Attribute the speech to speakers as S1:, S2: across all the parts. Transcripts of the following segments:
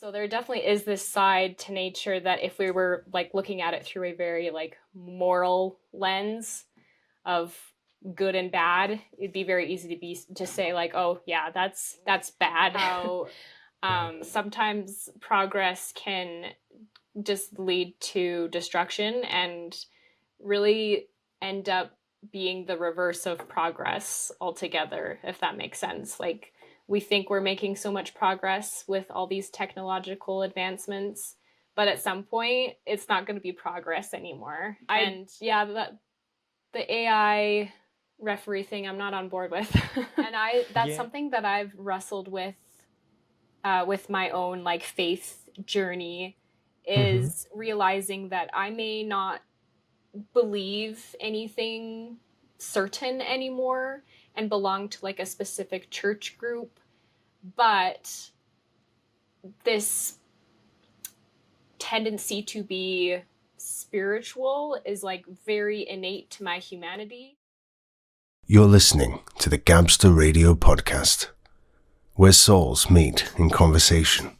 S1: So there definitely is this side to nature that if we were like looking at it through a very like moral lens of good and bad, it'd be very easy to say like, oh yeah, that's bad. How sometimes progress can just lead to destruction and really end up being the reverse of progress altogether, if that makes sense. Like, we think we're making so much progress with all these technological advancements, but at some point, it's not going to be progress anymore. And yeah, the AI referee thing, I'm not on board with. And that's something that I've wrestled with my own like faith journey, is realizing that I may not believe anything certain anymore and belong to like a specific church group, but this tendency to be spiritual is like very innate to my humanity.
S2: You're listening to the Gabster Radio Podcast, where souls meet in conversation.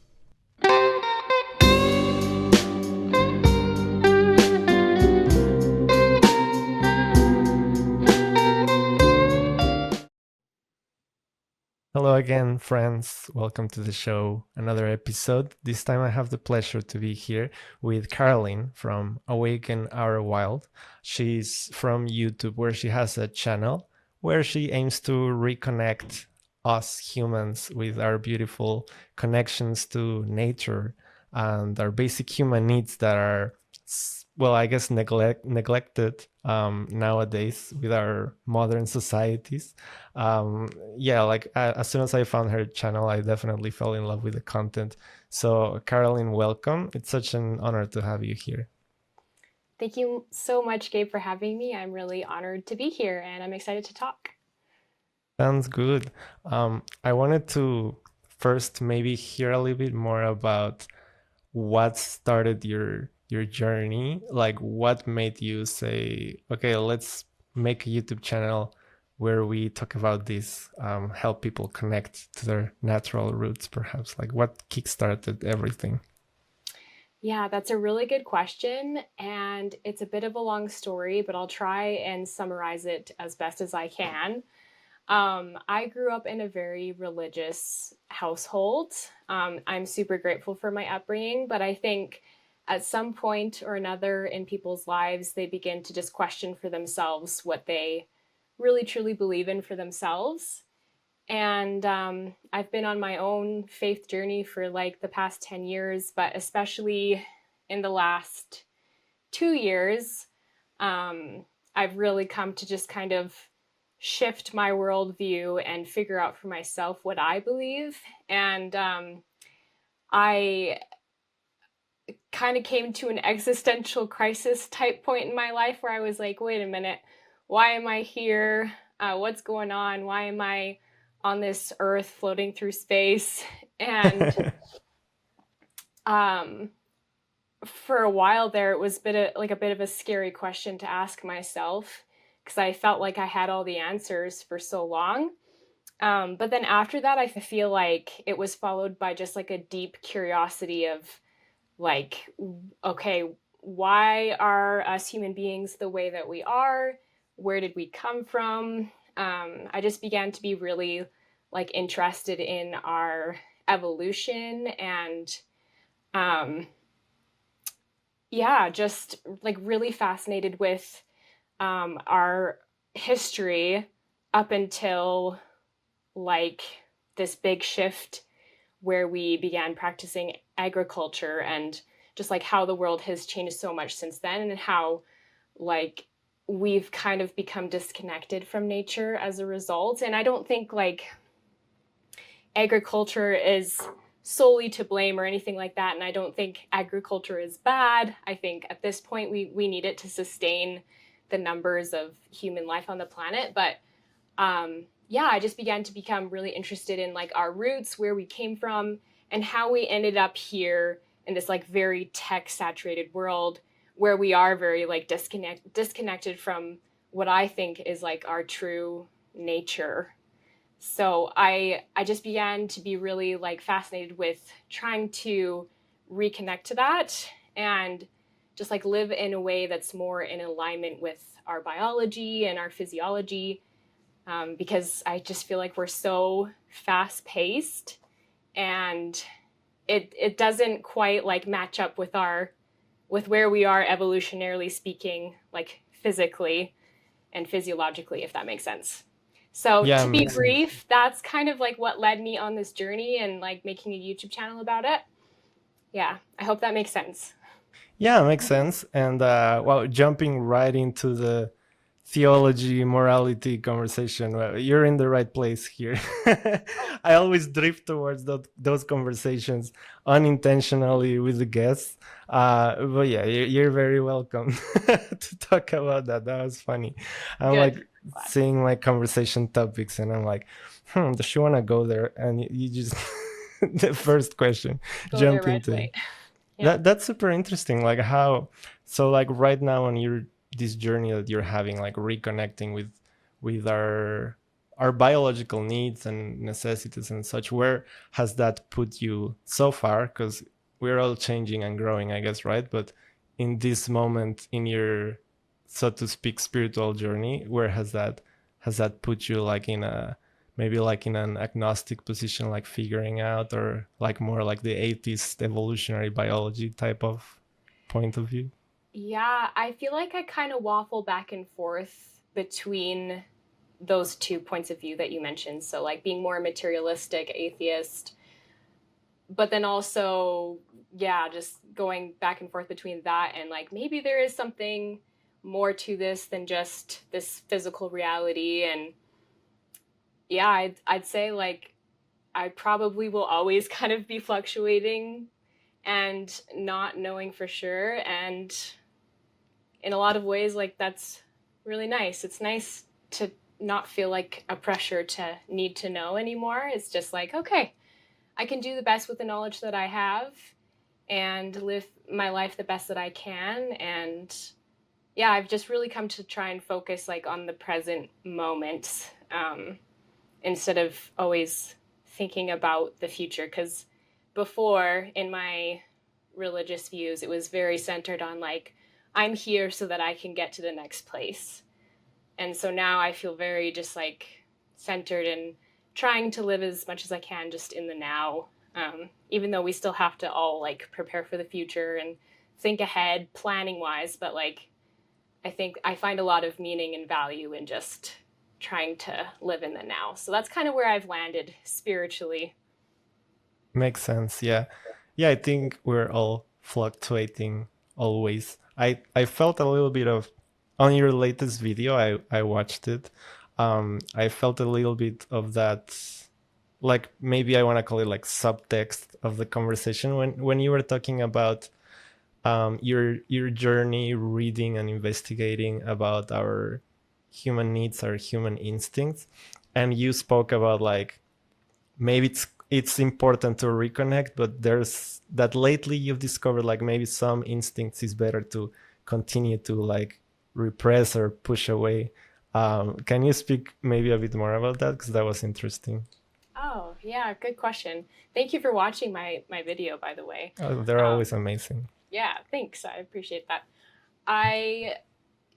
S3: Hello again, friends. Welcome to the show. Another episode. This time I have the pleasure to be here with Karalynn from AwakenOurWild. She's from YouTube, where she has a channel where she aims to reconnect us humans with our beautiful connections to nature and our basic human needs that are, well, I guess neglected nowadays with our modern societies. As soon as I found her channel, I definitely fell in love with the content. So Karalynn, welcome. It's such an honor to have you here.
S1: Thank you so much, Gabe, for having me. I'm really honored to be here and I'm excited to talk.
S3: Sounds good. I wanted to first maybe hear a little bit more about what started your journey. Like, what made you say, okay, let's make a YouTube channel where we talk about this, help people connect to their natural roots, perhaps? Like, what kickstarted everything?
S1: Yeah, that's a really good question. And it's a bit of a long story, but I'll try and summarize it as best as I can. I grew up in a very religious household. I'm super grateful for my upbringing, but I think at some point or another in people's lives, they begin to just question for themselves what they really truly believe in for themselves. And I've been on my own faith journey for like the past 10 years, but especially in the last 2 years, I've really come to just kind of shift my worldview and figure out for myself what I believe. And I kind of came to an existential crisis type point in my life where I was like, wait a minute, why am I here? What's going on? Why am I on this earth floating through space? And for a while there, it was a bit of a scary question to ask myself, because I felt like I had all the answers for so long. But then after that, I feel like it was followed by just like a deep curiosity of like, okay, why are us human beings the way that we are? Where did we come from? I just began to be really like interested in our evolution and just like really fascinated with our history up until like this big shift where we began practicing agriculture, and just like how the world has changed so much since then, and how like we've kind of become disconnected from nature as a result. And I don't think like agriculture is solely to blame or anything like that, and I don't think agriculture is bad. I think at this point we need it to sustain the numbers of human life on the planet. But I just began to become really interested in like our roots, where we came from, and how we ended up here in this like very tech saturated world where we are very like disconnected from what I think is like our true nature. So I just began to be really like fascinated with trying to reconnect to that and just like live in a way that's more in alignment with our biology and our physiology, because I just feel like we're so fast paced, and it doesn't quite like match up with our with where we are evolutionarily speaking, like physically and physiologically, if that makes sense. So
S3: Yeah,
S1: to be
S3: makes sense.
S1: brief, that's kind of like what led me on this journey and like making a YouTube channel about it. Yeah, I hope that makes sense.
S3: Yeah, makes sense. And well, jumping right into the theology, morality conversation, well, you're in the right place here. I always drift towards those conversations unintentionally with the guests. But yeah, you're very welcome to talk about that. That was funny. I'm
S1: Good.
S3: like
S1: Glad.
S3: seeing my conversation topics, and I'm like, does she want to go there? And you just, the first question,
S1: Go there
S3: jump
S1: right
S3: into it.
S1: away. Yeah.
S3: That's super interesting. Like how, so like right now on your this journey that you're having, like reconnecting with our biological needs and necessities and such, where has that put you so far? Because we're all changing and growing, I guess, right? But in this moment in your, so to speak, spiritual journey, where has that put you, like in a, maybe like in an agnostic position, like figuring out, or like more like the atheist evolutionary biology type of point of view?
S1: Yeah, I feel like I kind of waffle back and forth between those two points of view that you mentioned. So, like being more materialistic, atheist, but then also, yeah, just going back and forth between that and like maybe there is something more to this than just this physical reality. And yeah, I'd say like I probably will always kind of be fluctuating and not knowing for sure. And in a lot of ways, like that's really nice. It's nice to not feel like a pressure to need to know anymore. It's just like, okay, I can do the best with the knowledge that I have and live my life the best that I can. And yeah, I've just really come to try and focus like on the present moment, instead of always thinking about the future. Because before, in my religious views, it was very centered on like, I'm here so that I can get to the next place. And so now I feel very just like centered and trying to live as much as I can just in the now. Even though we still have to all like prepare for the future and think ahead planning wise, but like I think I find a lot of meaning and value in just trying to live in the now. So that's kind of where I've landed spiritually.
S3: Makes sense. Yeah. Yeah, I think we're all fluctuating always. I felt a little bit of, on your latest video, I watched it. I felt a little bit of that, like maybe I want to call it like subtext of the conversation when you were talking about your journey reading and investigating about our human needs, our human instincts, and you spoke about like maybe it's important to reconnect, but there's that lately you've discovered like maybe some instincts is better to continue to like repress or push away. Can you speak maybe a bit more about that, because that was interesting?
S1: Oh, yeah, good question. Thank you for watching my video, by the way.
S3: Oh, they're
S1: Um,
S3: always amazing.
S1: yeah, thanks. I appreciate that. I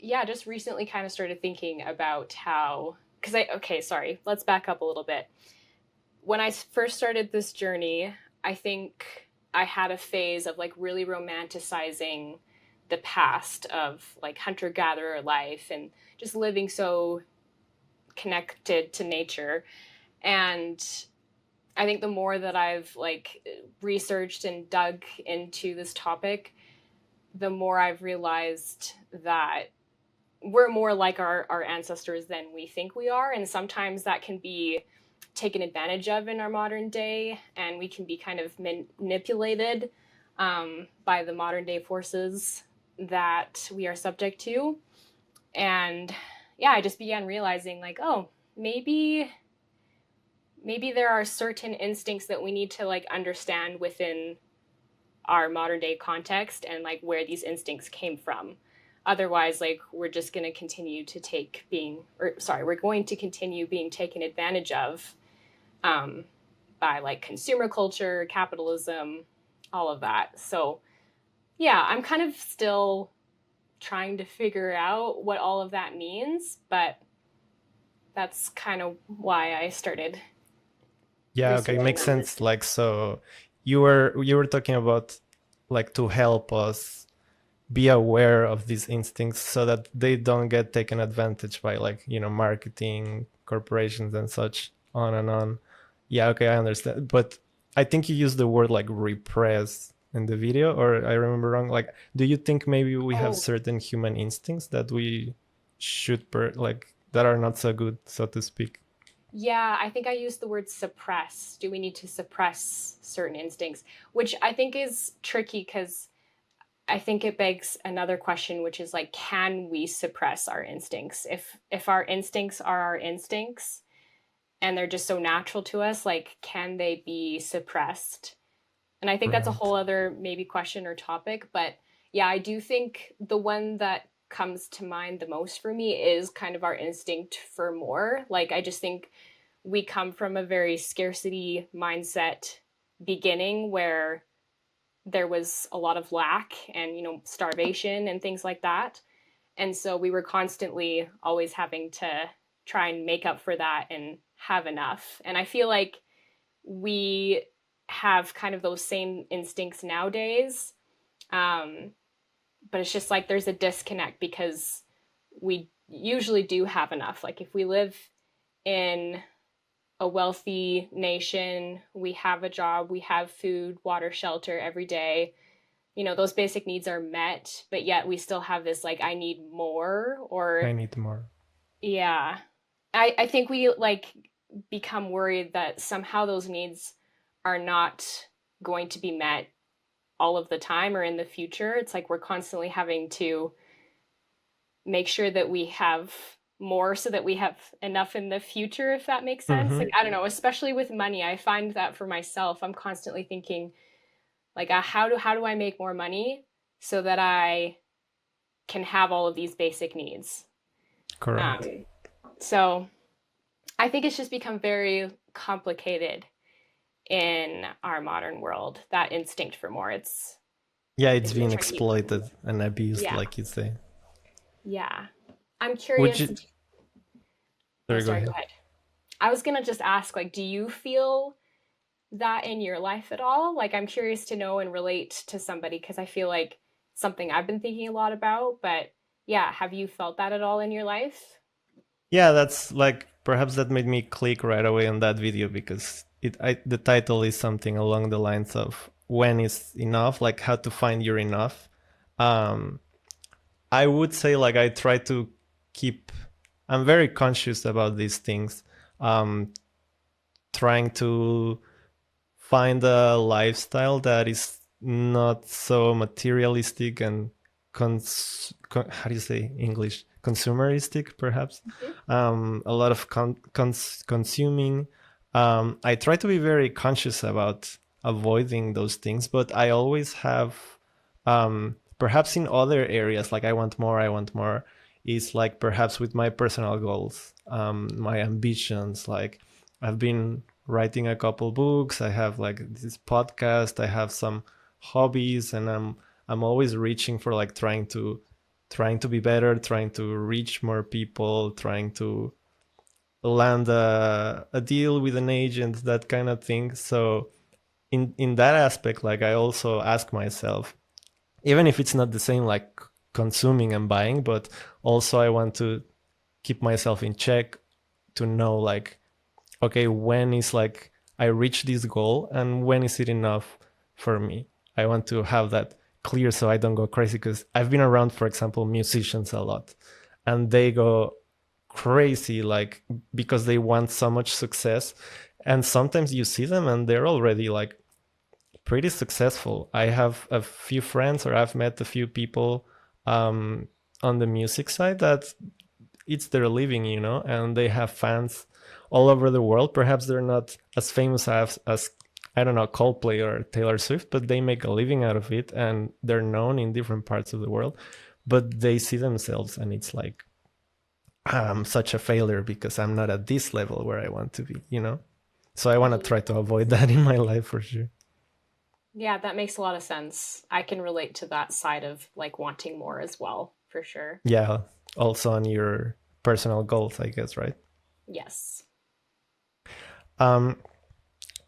S1: yeah, just recently kind of started thinking about how because I okay, sorry, let's back up a little bit. When I first started this journey, I think I had a phase of like really romanticizing the past of like hunter gatherer life and just living so connected to nature. And I think the more that I've like researched and dug into this topic, the more I've realized that we're more like our ancestors than we think we are. And sometimes that can be taken advantage of in our modern day, and we can be kind of manipulated, by the modern day forces that we are subject to. And yeah, I just began realizing like, oh, maybe there are certain instincts that we need to like understand within our modern day context and like where these instincts came from. Otherwise, like we're going to continue being taken advantage of by like consumer culture, capitalism, all of that. So yeah, I'm kind of still trying to figure out what all of that means, but that's kind of why I started
S3: Yeah, okay,
S1: researching
S3: makes
S1: on this.
S3: sense. Like, so you were talking about like to help us be aware of these instincts so that they don't get taken advantage by, like, marketing corporations and such, on and on. Yeah, okay, I understand. But I think you used the word like repress in the video, or I remember wrong. Like, do you think maybe we have
S1: Oh,
S3: certain human instincts that we should like that are not so good, so to speak?
S1: yeah, I think I used the word suppress. Do we need to suppress certain instincts? Which I think is tricky because I think it begs another question, which is like, can we suppress our instincts? If our instincts are our instincts and they're just so natural to us, like, can they be suppressed? And I think that's a
S3: Right.
S1: whole other maybe question or topic. But yeah, I do think the one that comes to mind the most for me is kind of our instinct for more. Like, I just think we come from a very scarcity mindset beginning where there was a lot of lack and, starvation and things like that. And so we were constantly always having to try and make up for that and have enough. And I feel like we have kind of those same instincts nowadays. Um, but it's just like there's a disconnect because we usually do have enough. Like if we live in a wealthy nation, we have a job, we have food, water, shelter every day. Those basic needs are met, but yet we still have this like, I need more, or
S3: I need more.
S1: yeah. I think we like become worried that somehow those needs are not going to be met all of the time or in the future. It's like we're constantly having to make sure that we have more so that we have enough in the future, if that makes sense.
S3: Mm-hmm.
S1: Like, I don't know, especially with money, I find that for myself, I'm constantly thinking, like, how do I make more money so that I can have all of these basic needs?
S3: Correct.
S1: Um, so I think it's just become very complicated in our modern world. That instinct for more,
S3: Yeah, it's
S1: it's a bit
S3: being
S1: tricky.
S3: exploited and abused,
S1: Yeah,
S3: like you say.
S1: yeah. I'm
S3: Would
S1: curious.
S3: you?
S1: Oh,
S3: Sorry, go
S1: sorry. Go
S3: ahead.
S1: ahead. I was gonna just ask, like, do you feel that in your life at all? Like, I'm curious to know and relate to somebody because I feel like something I've been thinking a lot about. But yeah, have you felt that at all in your life?
S3: Yeah, that's like perhaps that made me click right away on that video because the title is something along the lines of when is enough, like how to find your enough. Um, I would say like I try to keep. I'm very conscious about these things. Um, Trying to find a lifestyle that is not so materialistic and how do you say English, consumeristic, perhaps.
S1: Mhm.
S3: A lot of consuming. I try to be very conscious about avoiding those things, but I always have, perhaps in other areas, like I want more, is like perhaps with my personal goals, my ambitions. Like I've been writing a couple books, I have like this podcast, I have some hobbies, and I'm always reaching for like trying to be better, trying to reach more people, trying to land a deal with an agent, that kind of thing. So in that aspect, like I also ask myself, even if it's not the same like consuming and buying, but also I want to keep myself in check to know like, okay, when is like I reach this goal and when is it enough for me? I want to have that clear so I don't go crazy, because I've been around, for example, musicians a lot, and they go crazy like because they want so much success, and sometimes you see them and they're already like pretty successful. I have a few friends, or I've met a few people um, on the music side that it's their living, and they have fans all over the world. Perhaps they're not as famous as I don't know, Coldplay or Taylor Swift, but they make a living out of it and they're known in different parts of the world. But they see themselves and it's like, I'm such a failure because I'm not at this level where I want to be. So I want to try to avoid that in my life for sure.
S1: Yeah, that makes a lot of sense. I can relate to that side of like wanting more as well, for sure.
S3: Yeah, also on your personal goals, I guess, right?
S1: Yes.
S3: Um,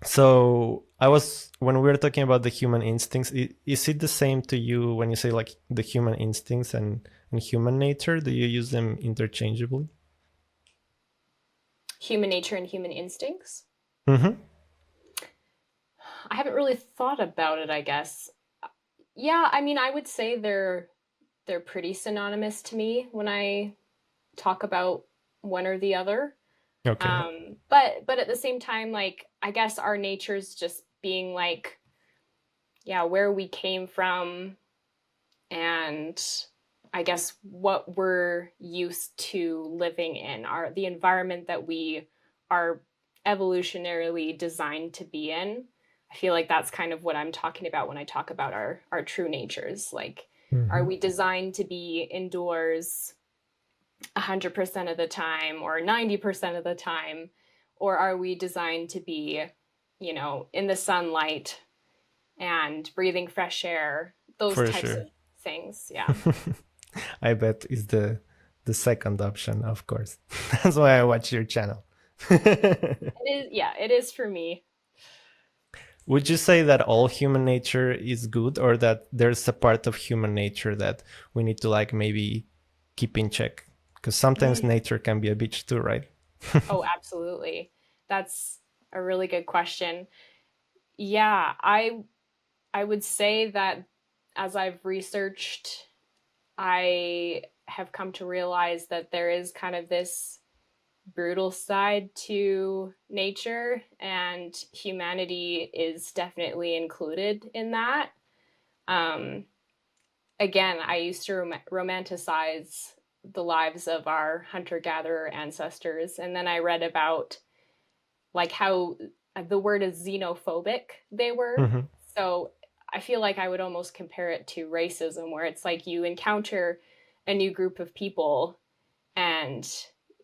S3: so I was when we were talking about the human instincts. Is it the same to you when you say like the human instincts and human nature? Do you use them interchangeably?
S1: Human nature and human instincts.
S3: Mm-hmm.
S1: I haven't really thought about it, I guess. Yeah, I mean, I would say they're pretty synonymous to me when I talk about one or the other.
S3: Okay,
S1: But at the same time, like I guess our nature's just being like, yeah, where we came from, and I guess what we're used to living in, our the environment that we are evolutionarily designed to be in. I feel like that's kind of what I'm talking about when I talk about our true natures. Like, are
S3: mm-hmm.
S1: we designed to be indoors 100% of the time or 90% of the time, or are we designed to be, in the sunlight and breathing fresh air, those
S3: For
S1: types
S3: sure.
S1: of things? Yeah.
S3: I bet is the second option, of course. That's why I watch your channel.
S1: It is, yeah, it is for me.
S3: Would you say that all human nature is good, or that there's a part of human nature that we need to like maybe keep in check? Because sometimes
S1: Mm.
S3: nature can be a bitch too, right?
S1: Oh, absolutely. That's a really good question. Yeah, I would say that as I've researched, I have come to realize that there is kind of this brutal side to nature, and humanity is definitely included in that. Um, Again, I used to romanticize the lives of our hunter gatherer ancestors, and then I read about like how the word is xenophobic they were.
S3: Mm-hmm.
S1: So I feel like I would almost compare it to racism, where it's like you encounter a new group of people, and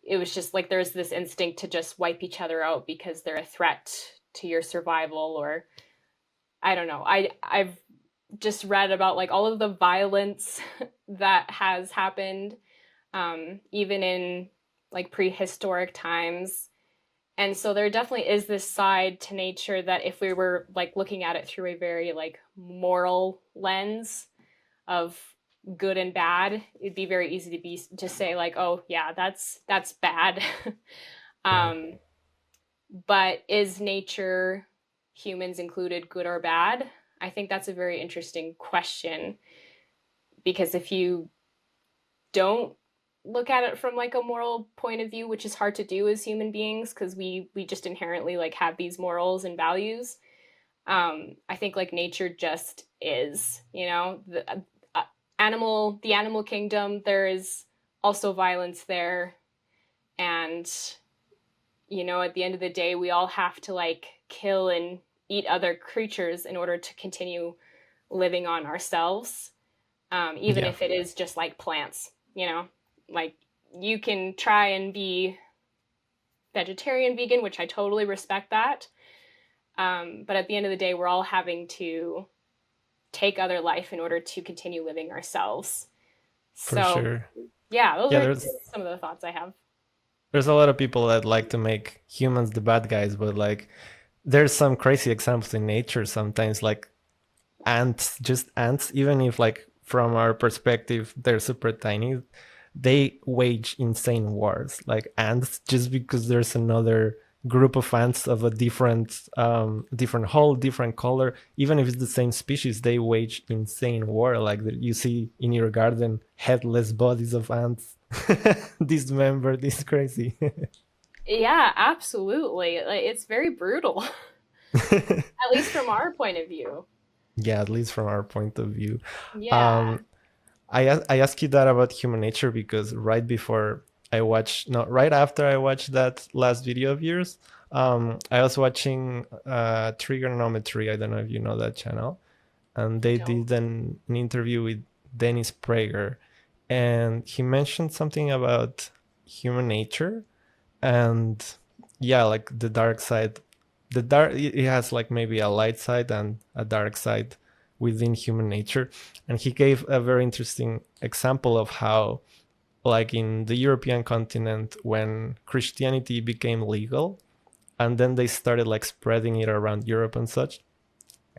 S1: it was just like there's this instinct to just wipe each other out because they're a threat to your survival. Or I don't know. I've just read about like all of the violence that has happened, even in like prehistoric times. And so there definitely is this side to nature that if we were like looking at it through a very like moral lens of good and bad, it'd be very easy to be to say like, oh yeah, that's bad.
S3: Yeah,
S1: um, but is nature, humans included, good or bad? I think that's a very interesting question, because if you don't look at it from like a moral point of view, which is hard to do as human beings because we just inherently like have these morals and values. I think like nature just is, the animal kingdom. There is also violence there, and at the end of the day, we all have to like kill and eat other creatures in order to continue living on ourselves, even
S3: yeah,
S1: if it is just like plants, like you can try and be vegetarian, vegan, which I totally respect that. But at the end of the day, we're all having to take other life in order to continue living ourselves.
S3: for
S1: So,
S3: sure.
S1: yeah, those
S3: Yeah,
S1: are
S3: there's
S1: some of the thoughts I have.
S3: there's a lot of people that like to make humans the bad guys, but like there's some crazy examples in nature sometimes, like ants, just ants, even if like from our perspective they're super tiny, they wage insane wars like ants, just because there's another group of ants of a different hole, different color, even if it's the same species, they wage insane war. Like you see in your garden headless bodies of ants dismembered. This crazy.
S1: Yeah, absolutely. Like, it's very brutal, at least from our point of view.
S3: Yeah, at least from our point of view.
S1: Yeah.
S3: um I ask you that about human nature because right before I watched, no, right after I watched that last video of yours, I was watching Trigonometry. I don't know if you know that channel, and
S1: I
S3: they
S1: don't.
S3: did an interview with Dennis Prager, and he mentioned something about human nature and yeah, like the dark side it has like maybe a light side and a dark side within human nature. And he gave a very interesting example of how, like in the European continent, when Christianity became legal and then they started like spreading it around Europe and such,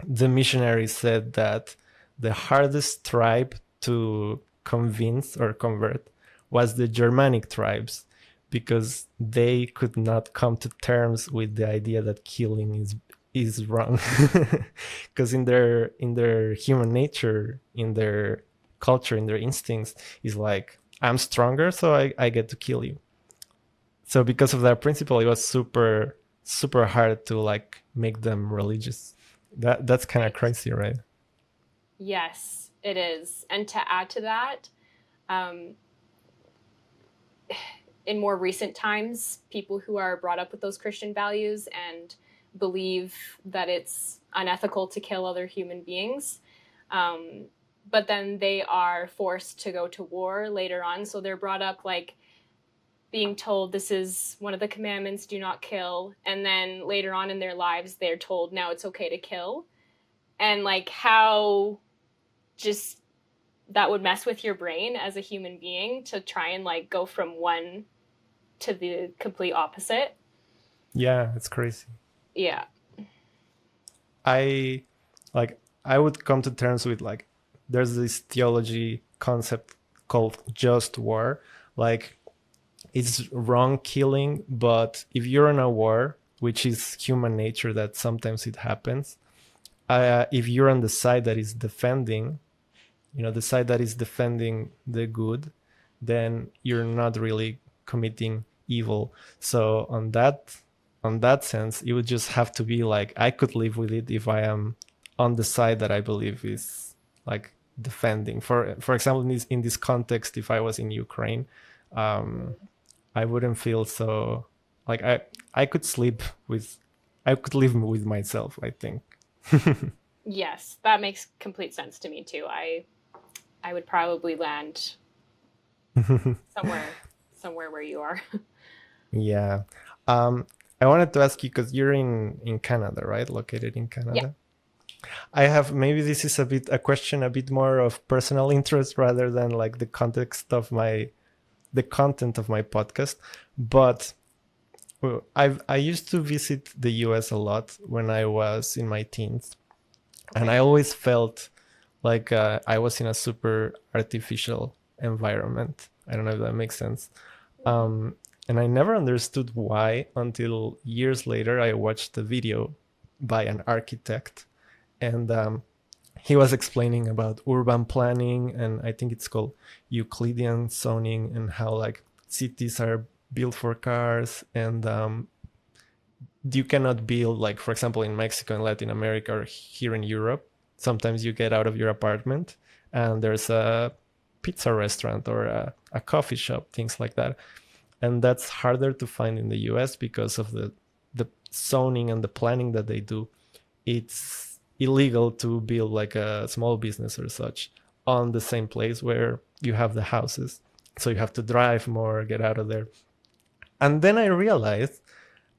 S3: the missionaries said that the hardest tribe to convince or convert was the Germanic tribes, because they could not come to terms with the idea that killing is wrong. Because in their human nature, in their culture, in their instincts, is like, I'm stronger, so I get to kill you. So because of that principle, it was super super hard to like make them religious. That's kind of crazy, right?
S1: Yes, it is. And to add to that, um, in more recent times, people who are brought up with those Christian values and believe that it's unethical to kill other human beings, um, but then they are forced to go to war later on. So they're brought up like being told this is one of the commandments, do not kill. And then later on in their lives, they're told now it's okay to kill. And like how just that would mess with your brain as a human being to try and like go from one to the complete opposite.
S3: Yeah, it's crazy.
S1: Yeah.
S3: I like I would come to terms with like there's this theology concept called just war. Like it's wrong killing, but if you're in a war, which is human nature that sometimes it happens, if you're on the side that is defending, the side that is defending the good, then you're not really committing evil. So on that sense, it would just have to be like I could live with it if I am on the side that I believe is like defending. For example, in this context, if I was in Ukraine, I wouldn't feel so like I could sleep with I could live with myself, I think.
S1: Yes, that makes complete sense to me too. I would probably land somewhere where you are.
S3: Yeah. I wanted to ask you because you're in Canada, right? Located in Canada. Yeah. I have maybe this is a question a bit more of personal interest rather than like the context of the content of my podcast. But I used to visit the US a lot when I was in my teens. Okay. And I always felt like I was in a super artificial environment. I don't know if that makes sense. And I never understood why until years later I watched a video by an architect, and he was explaining about urban planning, and I think it's called Euclidean zoning, and how like cities are built for cars, and you cannot build, like for example in Mexico and Latin America or here in Europe, sometimes you get out of your apartment and there's a pizza restaurant or a coffee shop, things like that. And that's harder to find in the US because of the zoning and the planning that they do. It's illegal to build like a small business or such on the same place where you have the houses. So you have to drive more, get out of there. And then I realized,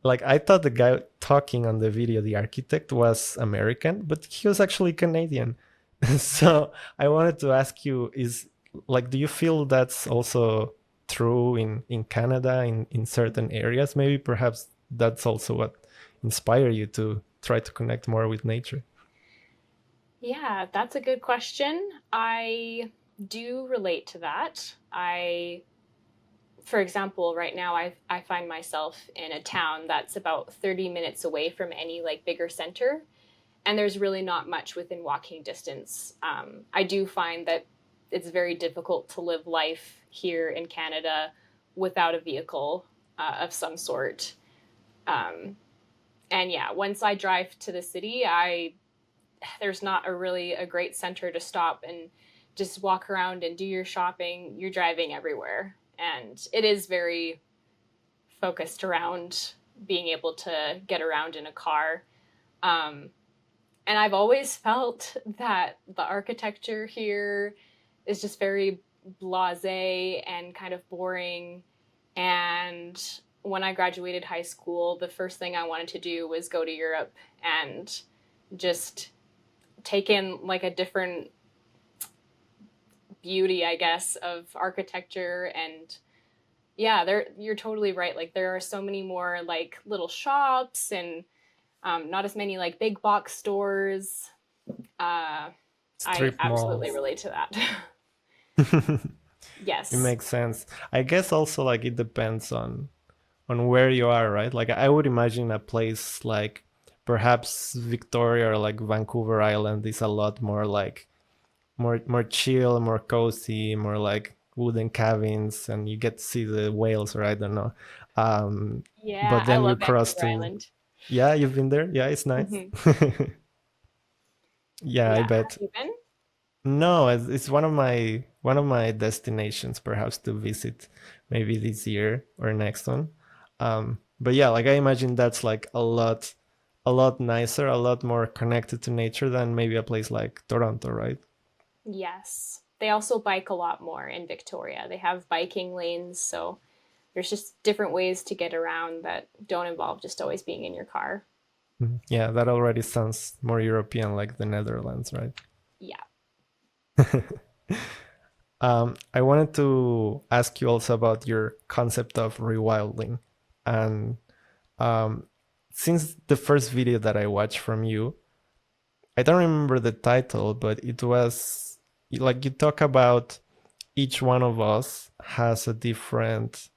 S3: like I thought the guy talking on the video, the architect, was American, but he was actually Canadian. So I wanted to ask you, do you feel that's also true in Canada, in certain areas? Maybe perhaps that's also what inspired you to try to connect more with nature.
S1: Yeah, that's a good question. I do relate to that. For example, right now I find myself in a town that's about 30 minutes away from any like bigger center, and there's really not much within walking distance. I do find that it's very difficult to live life here in Canada without a vehicle of some sort. And yeah, once I drive to the city, there's not a great center to stop and just walk around and do your shopping. You're driving everywhere. And it is very focused around being able to get around in a car. And I've always felt that the architecture here is just very blasé and kind of boring. And when I graduated high school, the first thing I wanted to do was go to Europe and just take in like a different beauty, I guess, of architecture. And yeah, you're totally right. Like there are so many more like little shops and not as many like big box stores. Uh, I
S3: Strip
S1: absolutely
S3: malls.
S1: relate to that.
S3: It
S1: Yes.
S3: makes sense. I guess also like it depends on where you are, right? Like I would imagine a place like perhaps Victoria or like Vancouver Island is a lot more like more chill, more cozy, more like wooden cabins, and you get to see the whales, or I don't know.
S1: Yeah,
S3: But
S1: I
S3: then you
S1: love
S3: cross
S1: Vancouver
S3: to,
S1: Island.
S3: yeah, you've been there. Yeah, it's nice.
S1: Hmm.
S3: Yeah, I
S1: Yeah, have
S3: bet.
S1: you been?
S3: No, it's one of my destinations, perhaps to visit, maybe this year or next one. But yeah, like I imagine that's like a lot nicer, a lot more connected to nature than maybe a place like Toronto, right?
S1: Yes. They also bike a lot more in Victoria. They have biking lanes, so there's just different ways to get around that don't involve just always being in your car.
S3: Mhm. Yeah, that already sounds more European, like the Netherlands, right?
S1: Yeah.
S3: I wanted to ask you also about your concept of rewilding, and um, since the first video that I watched from you, I don't remember the title, but it was like you talk about each one of us has a different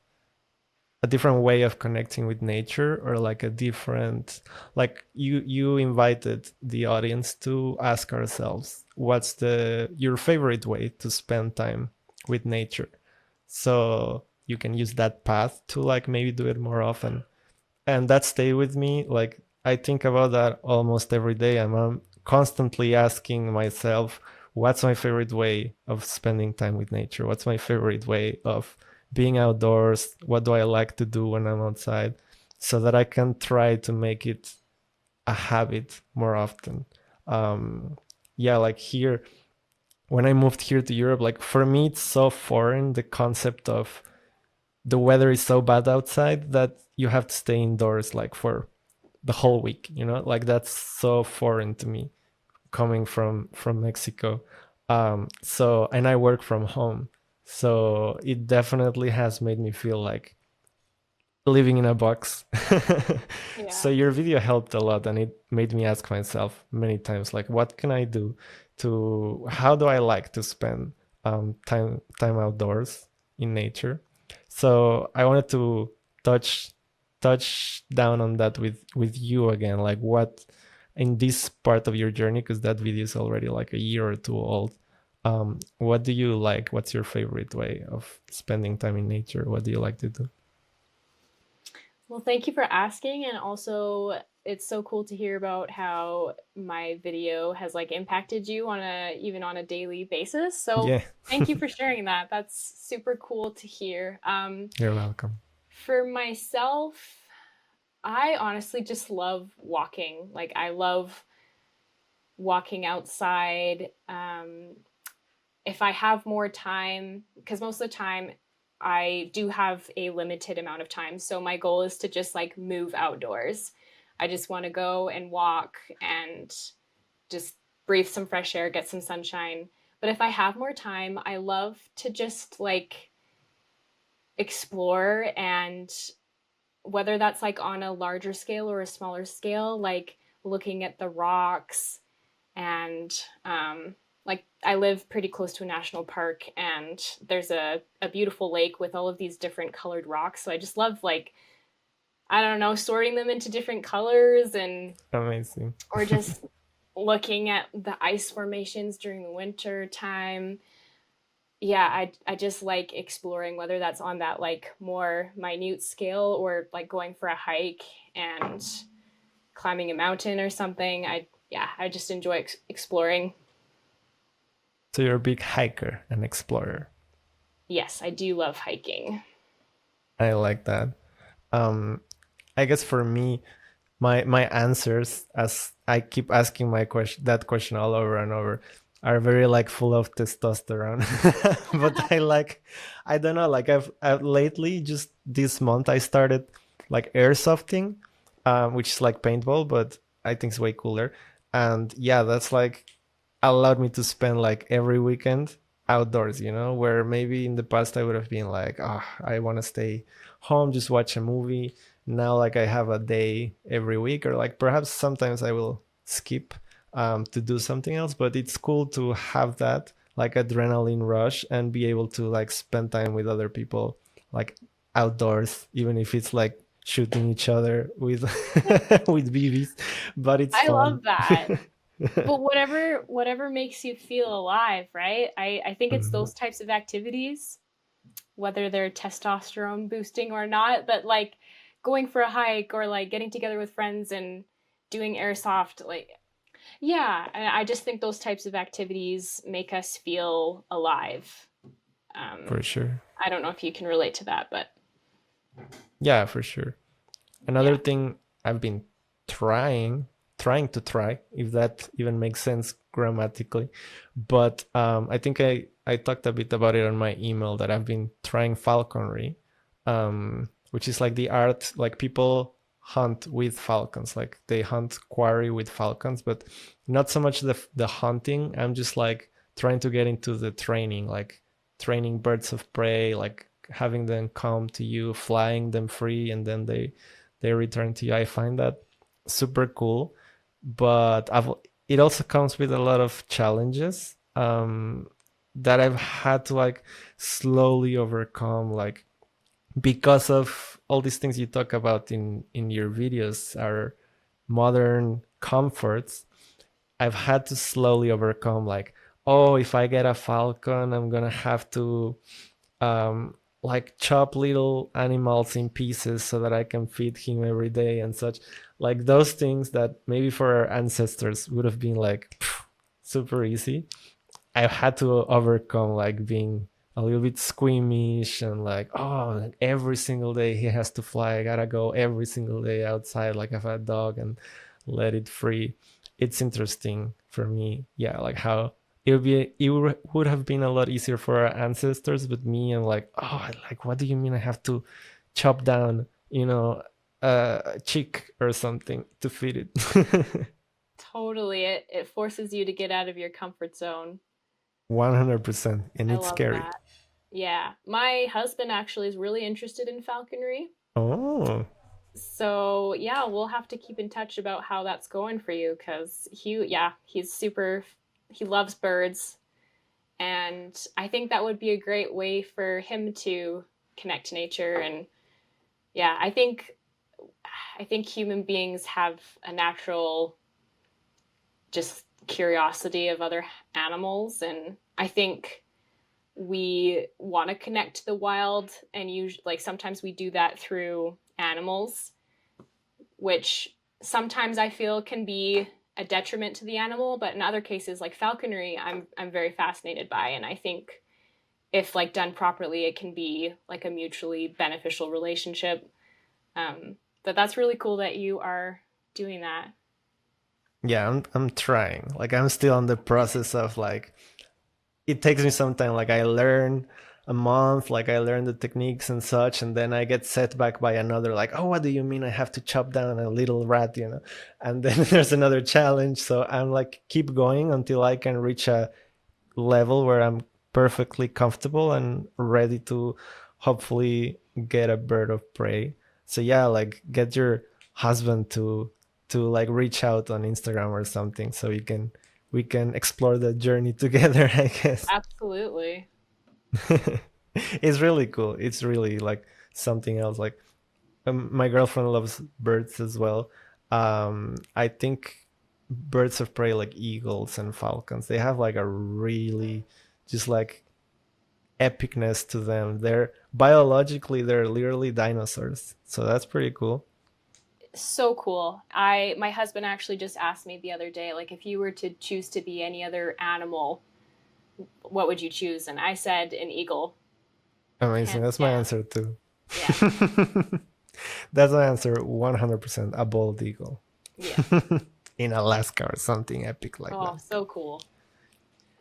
S3: way of connecting with nature, or like a different, like you invited the audience to ask ourselves what's the your favorite way to spend time with nature, so you can use that path to like maybe do it more often. And that stayed with me. Like I think about that almost every day. I'm constantly asking myself, what's my favorite way of spending time with nature? What's my favorite way of being outdoors? What do I like to do when I'm outside? So that I can try to make it a habit more often. Um, yeah, like here, when I moved here to Europe, like for me, it's so foreign, the concept of the weather is so bad outside that you have to stay indoors like for the whole week, you know, like that's so foreign to me, coming from Mexico. So and I work from home, so it definitely has made me feel like living in a box. So
S1: Yeah.
S3: your video helped a lot, and it made me ask myself many times like, what can I do to, how do I like to spend time outdoors in nature? So I wanted to touch touch down on that with you again, like what in this part of your journey, because that video is already like a year or two old. What do you like? What's your favorite way of spending time in nature? What do you like to do?
S1: Well, thank you for asking. And also, it's so cool to hear about how my video has like impacted you on a even on a daily basis. So
S3: Yeah.
S1: thank you for sharing that. That's super cool to hear.
S3: You're welcome.
S1: For myself, I honestly just love walking. Like I love walking outside. If I have more time, because most of the time I do have a limited amount of time. So my goal is to just like move outdoors. I just want to go and walk and just breathe some fresh air, get some sunshine. But if I have more time, I love to just like explore, and whether that's like on a larger scale or a smaller scale, like looking at the rocks and like I live pretty close to a national park, and there's a beautiful lake with all of these different colored rocks. So I just love like, I don't know, sorting them into different colors, and
S3: Amazing.
S1: or just looking at the ice formations during the winter time. Yeah, I just like exploring, whether that's on that like more minute scale or like going for a hike and climbing a mountain or something. I just enjoy exploring.
S3: So you're a big hiker and explorer.
S1: Yes, I do love hiking.
S3: I like that. Um, I guess for me, my answers, as I keep asking my question, that question all over and over, are very like full of testosterone. But I don't know, like I've lately, just this month, I started like airsofting, which is like paintball, but I think it's way cooler. And yeah, that's like allowed me to spend like every weekend outdoors, where maybe in the past I would have been like, oh, I want to stay home, just watch a movie. Now like I have a day every week, or like perhaps sometimes I will skip to do something else. But it's cool to have that like adrenaline rush and be able to like spend time with other people, like outdoors, even if it's like shooting each other with with BBs, but it's
S1: I
S3: fun.
S1: love that. But whatever makes you feel alive, right? I think it's
S3: Mhm.
S1: those types of activities, whether they're testosterone boosting or not, but like going for a hike or like getting together with friends and doing airsoft, like yeah, I just think those types of activities make us feel alive.
S3: For sure.
S1: I don't know if you can relate to that, but
S3: Yeah, for sure. Another
S1: yeah.
S3: thing I've been trying to try, if that even makes sense grammatically, but I think I talked a bit about it on my email, that I've been trying falconry, which is like the art, like people hunt with falcons, like they hunt quarry with falcons, but not so much the hunting. I'm just like trying to get into the training, like training birds of prey, like having them come to you, flying them free, and then they return to you. I find that super cool, but it also comes with a lot of challenges that I've had to like slowly overcome, like because of all these things you talk about in your videos are modern comforts. I've had to slowly overcome, like, oh, if I get a falcon, I'm gonna have to like chop little animals in pieces so that I can feed him every day and such. Like those things that maybe for our ancestors would have been like super easy. I've had to overcome, like being a little bit squeamish and like, oh, like every single day he has to fly. I gotta go every single day outside like a fat dog and let it free. It's interesting for me, yeah, like how it would have been a lot easier for our ancestors, but me, I'm like, oh, like what do you mean I have to chop down, a chick or something to feed it?
S1: Totally. It forces you to get out of your comfort zone.
S3: 100%, and
S1: I
S3: it's
S1: love
S3: scary.
S1: that. Yeah. My husband actually is really interested in falconry.
S3: Oh,
S1: So, yeah, we'll have to keep in touch about how that's going for you cuz he's super he loves birds and I think that would be a great way for him to connect to nature and yeah, I think human beings have a natural just curiosity of other animals and I think we want to connect to the wild and usually like sometimes we do that through animals which sometimes I feel can be a detriment to the animal but in other cases like falconry I'm very fascinated by and I think if like done properly it can be like a mutually beneficial relationship but that's really cool that you are doing that.
S3: yeah, I'm trying. Like I'm still on the process of like it takes me some time. Like I learn a month, like I learn the techniques and such, and then I get set back by another, like, oh, what do you mean I have to chop down a little rat? And then there's another challenge. So I'm like keep going until I can reach a level where I'm perfectly comfortable and ready to hopefully get a bird of prey. So yeah, like get your husband to like reach out on Instagram or something so we can explore the journey together, I guess.
S1: Absolutely.
S3: It's really cool. It's really like something else. Like my girlfriend loves birds as well. I think birds of prey like eagles and falcons, they have like a really just like epicness to them. They're biologically they're literally dinosaurs. So that's pretty cool.
S1: So cool. My husband actually just asked me the other day like if you were to choose to be any other animal what would you choose and I said an eagle
S3: Amazing.
S1: hands
S3: That's my
S1: down.
S3: answer too.
S1: Yeah.
S3: That's my answer 100%, a bald eagle.
S1: Yeah.
S3: In Alaska or something epic like
S1: Oh,
S3: that.
S1: so cool.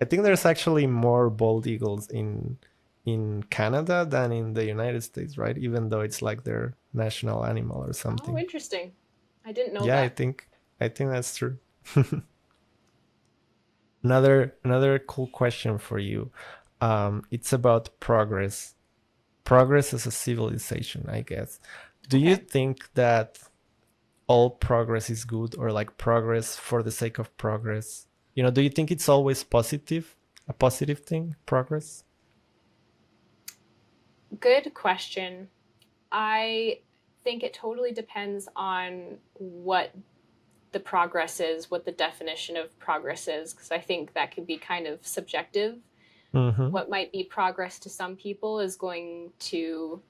S3: I think there's actually more bald eagles in Canada than in the United States, right? Even though it's like their national animal or
S1: Oh,
S3: something.
S1: interesting. I didn't know
S3: Yeah,
S1: that.
S3: I think that's true. Another cool question for you. It's about progress. Progress as a civilization, I guess. Do you
S1: Okay.
S3: think that all progress is good, or like progress for the sake of progress? Do you think it's always positive, a positive thing, progress?
S1: Good question. I think it totally depends on what the progress is, what the definition of progress is, because I think that can be kind of subjective.
S3: Mm-hmm.
S1: What might be progress to some people is going to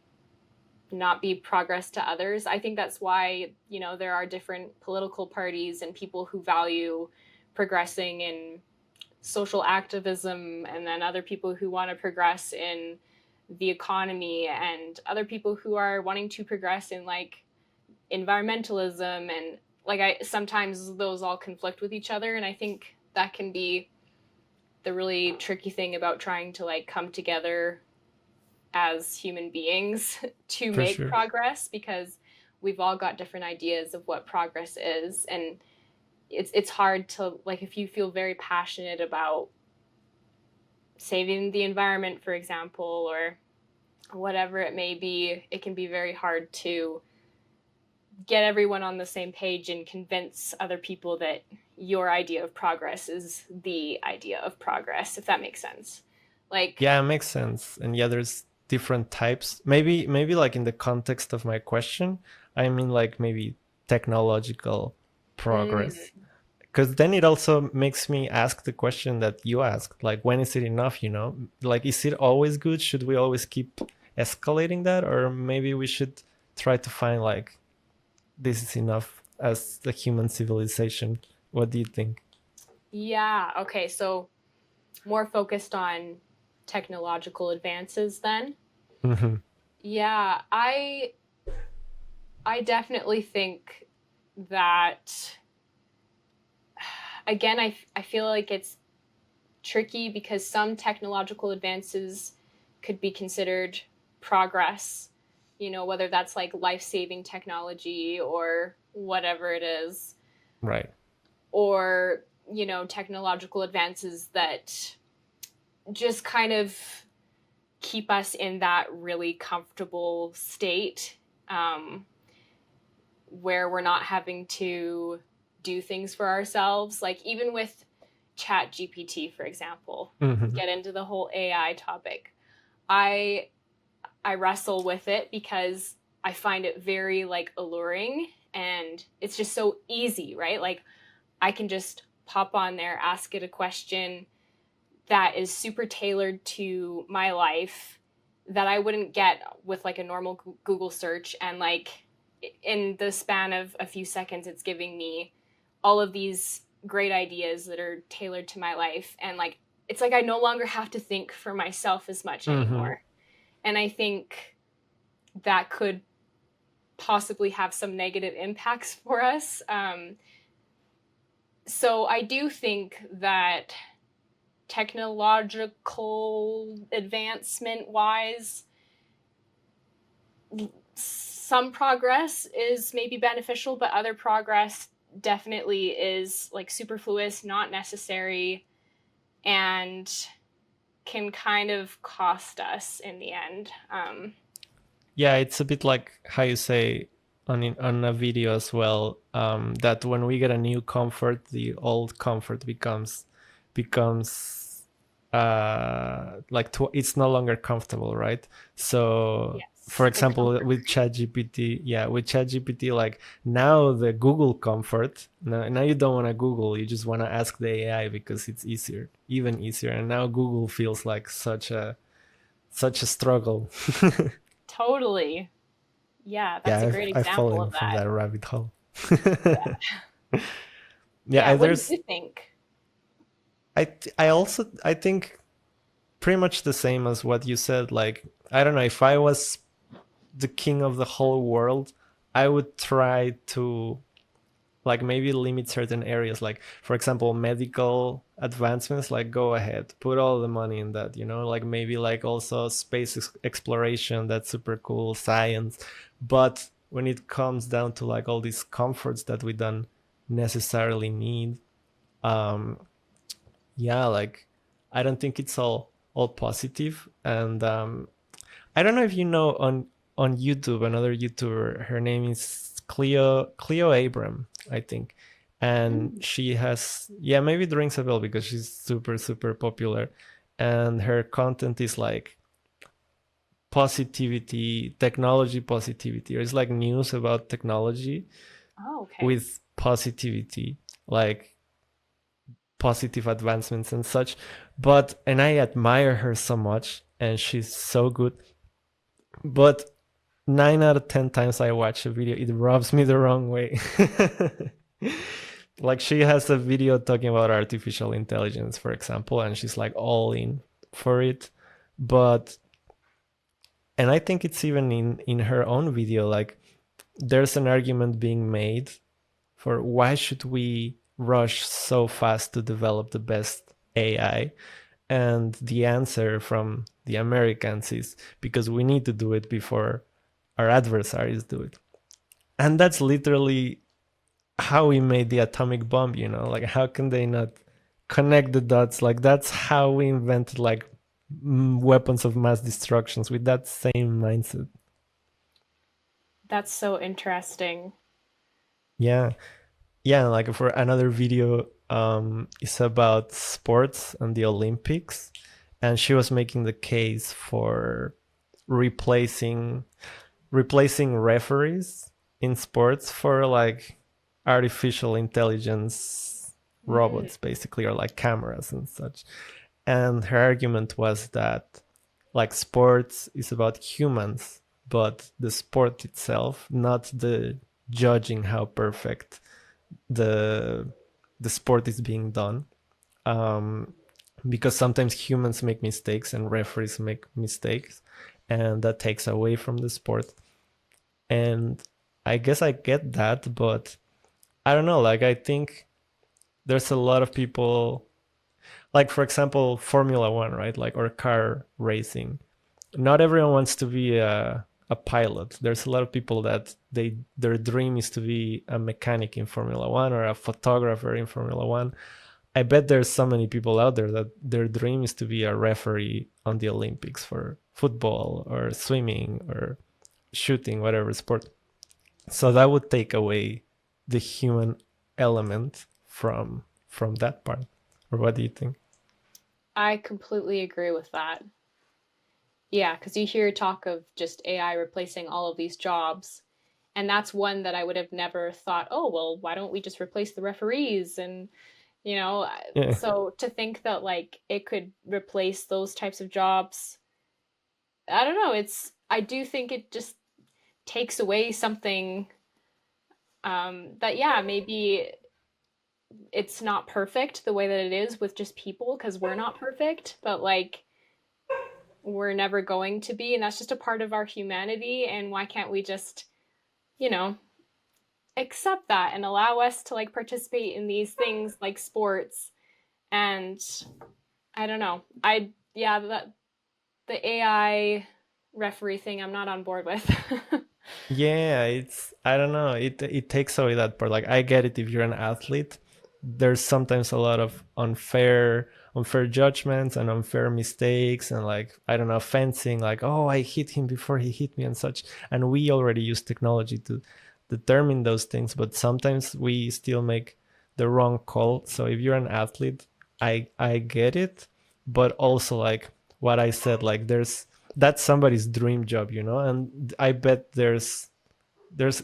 S1: not be progress to others. I think that's why, there are different political parties and people who value progressing in social activism, and then other people who want to progress in the economy, and other people who are wanting to progress in like environmentalism, and like I sometimes those all conflict with each other, and I think that can be the really tricky thing about trying to like come together as human beings to
S3: For
S1: make
S3: sure.
S1: progress, because we've all got different ideas of what progress is, and it's hard to, like, if you feel very passionate about saving the environment, for example, or whatever it may be, it can be very hard to get everyone on the same page and convince other people that your idea of progress is the idea of progress, if that makes sense. Like,
S3: Yeah, it makes sense. And yeah, there's different types. Maybe like in the context of my question, I mean like maybe technological progress.
S1: mm,
S3: Because then it also makes me ask the question that you asked, like when is it enough, Like is it always good? Should we always keep escalating that? Or maybe we should try to find like this is enough as the human civilization. What do you think?
S1: yeah, okay, so more focused on technological advances then.
S3: Hmm.
S1: Yeah, I definitely think that, again, I feel like it's tricky because some technological advances could be considered progress, whether that's like life-saving technology or whatever it is,
S3: Right.
S1: or, technological advances that just kind of keep us in that really comfortable state, um, where we're not having to do things for ourselves. Like, even with Chat GPT, for example,
S3: Hmm.
S1: get into the whole AI topic. I I wrestle with it because I find it very like alluring, and it's just so easy, right? Like, I can just pop on there, ask it a question that is super tailored to my life that I wouldn't get with like a normal Google search, and like in the span of a few seconds it's giving me all of these great ideas that are tailored to my life, and like it's like I no longer have to think for myself as much
S3: Hmm.
S1: anymore. And I think that could possibly have some negative impacts for us. So I do think that technological advancement wise, some progress is maybe beneficial, but other progress definitely is like superfluous, not necessary, and can kind of cost us in the end.
S3: Yeah, it's a bit like how you say on a video as well, that when we get a new comfort, the old comfort becomes like it's no longer comfortable, right? So for
S1: Yes, the
S3: example,
S1: comfort
S3: with
S1: creep.
S3: ChatGPT, yeah, with ChatGPT, like now the Google comfort, now you don't want to Google, you just want to ask the AI because it's easier, even easier. And now Google feels like such a struggle.
S1: Totally. Yeah, that's
S3: Yeah,
S1: a
S3: I've
S1: great
S3: I've
S1: example
S3: fallen
S1: of
S3: from
S1: that.
S3: that rabbit hole.
S1: Yeah.
S3: Yeah,
S1: Yeah. What do
S3: there's
S1: you think?
S3: I think pretty much the same as what you said. Like I don't know, if I was the king of the whole world, I would try to like maybe limit certain areas, like for example medical advancements, like go ahead, put all the money in that, like maybe like also space exploration, that's super cool, science. But when it comes down to like all these comforts that we don't necessarily need, um yeah, like I don't think it's all positive. And I don't know if you know, on YouTube, another YouTuber, her name is Cleo Abram, I think. And
S1: Mm.
S3: she has, yeah, maybe it rings a bell because she's super, super popular. And her content is like positivity, technology positivity, or it's like news about technology
S1: Oh, okay.
S3: with positivity, like positive advancements and such. But, and I admire her so much, and she's so good. But 9 out of 10 times I watch a video, it rubs me the wrong way. Like she has a video talking about artificial intelligence, for example, and she's like all in for it. But, and I think it's even in her own video, like there's an argument being made for why should we rush so fast to develop the best AI. And the answer from the Americans is because we need to do it before our adversaries do it. And that's literally how we made the atomic bomb, like how can they not connect the dots? Like that's how we invented like weapons of mass destructions, with that same mindset.
S1: That's so interesting.
S3: Yeah. Yeah, like for another video, is about sports and the Olympics, and she was making the case for replacing referees in sports for like artificial intelligence
S1: Mm.
S3: robots, basically, or like cameras and such. And her argument was that like sports is about humans, but the sport itself, not the judging how perfect the the sport is being done. um, because sometimes humans make mistakes and referees make mistakes, and that takes away from the sport. And I guess I get that, but I don't know. Like I think there's a lot of people, like for example, Formula One, right? Like, or car racing. Not everyone wants to be a pilot. There's a lot of people that their dream is to be a mechanic in Formula One or a photographer in Formula One. I bet there's so many people out there that their dream is to be a referee on the Olympics for football or swimming or shooting, whatever sport. So that would take away the human element from that part. Or what do you think?
S1: I completely agree with that. Yeah, because you hear talk of just AI replacing all of these jobs. And that's one that I would have never thought, oh, well, why don't we just replace the referees? And, you know,
S3: Yeah.
S1: so to think that like it could replace those types of jobs, I don't know. I do think it just takes away something that, yeah, maybe it's not perfect the way that it is with just people because we're not perfect, but like we're never going to be. And that's just a part of our humanity. And why can't we just, you know, accept that and allow us to like participate in these things like sports? And I don't know. Yeah, the AI referee thing I'm not on board with.
S3: Yeah, it's, I don't know. It takes away that part. Like I get it if you're an athlete. There's sometimes a lot of unfair judgments and unfair mistakes, and like I don't know, fencing, like, oh, I hit him before he hit me and such. And we already use technology to determine those things, but sometimes we still make the wrong call. So if you're an athlete, I get it, but also like what I said, like that's somebody's dream job, and I bet there's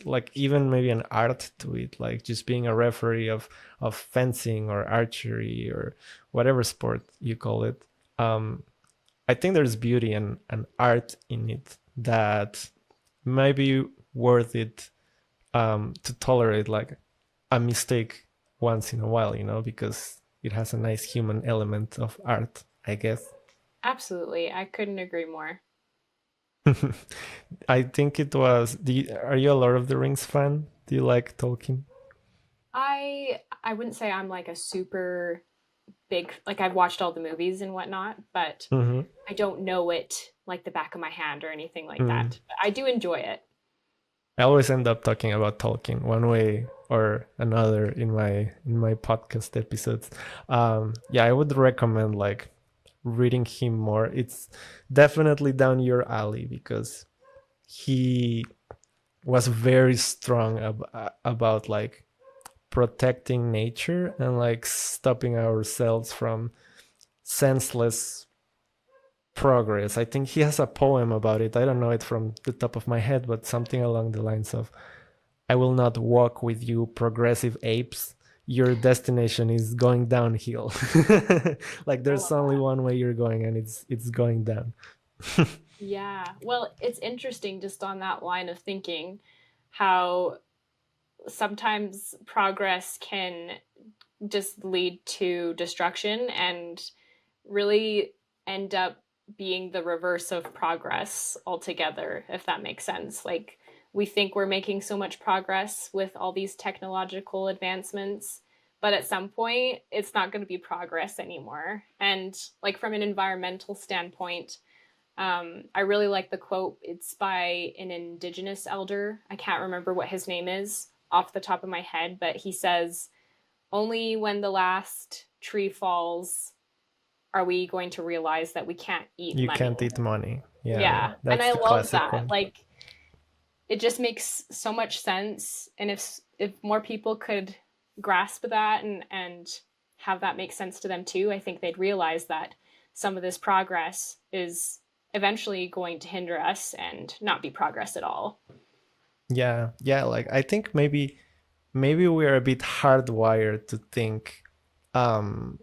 S3: like even maybe an art to it, like just being a referee of fencing or archery or whatever sport you call it. I think there's beauty and art in it that might be worth it, to tolerate like a mistake once in a while, because it has a nice human element of art, I guess.
S1: Absolutely. I couldn't agree more.
S3: I think it was. Are you a Lord of the Rings fan? Do you like Tolkien?
S1: I wouldn't say I'm like a super big, like I've watched all the movies and whatnot, but
S3: Mm-hmm.
S1: I don't know it like the back of my hand or anything like
S3: Mm.
S1: that. But I do enjoy it.
S3: I always end up talking about Tolkien one way or another in my podcast episodes. Yeah, I would recommend like reading him more. It's definitely down your alley because he was very strong about like protecting nature and like stopping ourselves from senseless progress. I think he has a poem about it. I don't know it from the top of my head, but something along the lines of I will not walk with you, progressive apes. Your destination is going downhill. Like
S1: I
S3: there's
S1: love
S3: only
S1: that.
S3: one way you're going, and it's going down.
S1: Yeah. Well, it's interesting just on that line of thinking how sometimes progress can just lead to destruction and really end up being the reverse of progress altogether, if that makes sense. Like, we think we're making so much progress with all these technological advancements, but at some point, it's not going to be progress anymore. And, like, from an environmental standpoint, I really like the quote. It's by an indigenous elder. I can't remember what his name is off the top of my head, but he says, only when the last tree falls are we going to realize that we can't eat
S3: You
S1: money.
S3: can't eat money. Yeah,
S1: Yeah. And
S3: that's
S1: I
S3: the
S1: love
S3: classic
S1: that.
S3: one.
S1: Like, it just makes so much sense. And if more people could grasp that and have that make sense to them too, I think they'd realize that some of this progress is eventually going to hinder us and not be progress at all.
S3: Yeah, yeah. Like I think maybe we are a bit hardwired to think um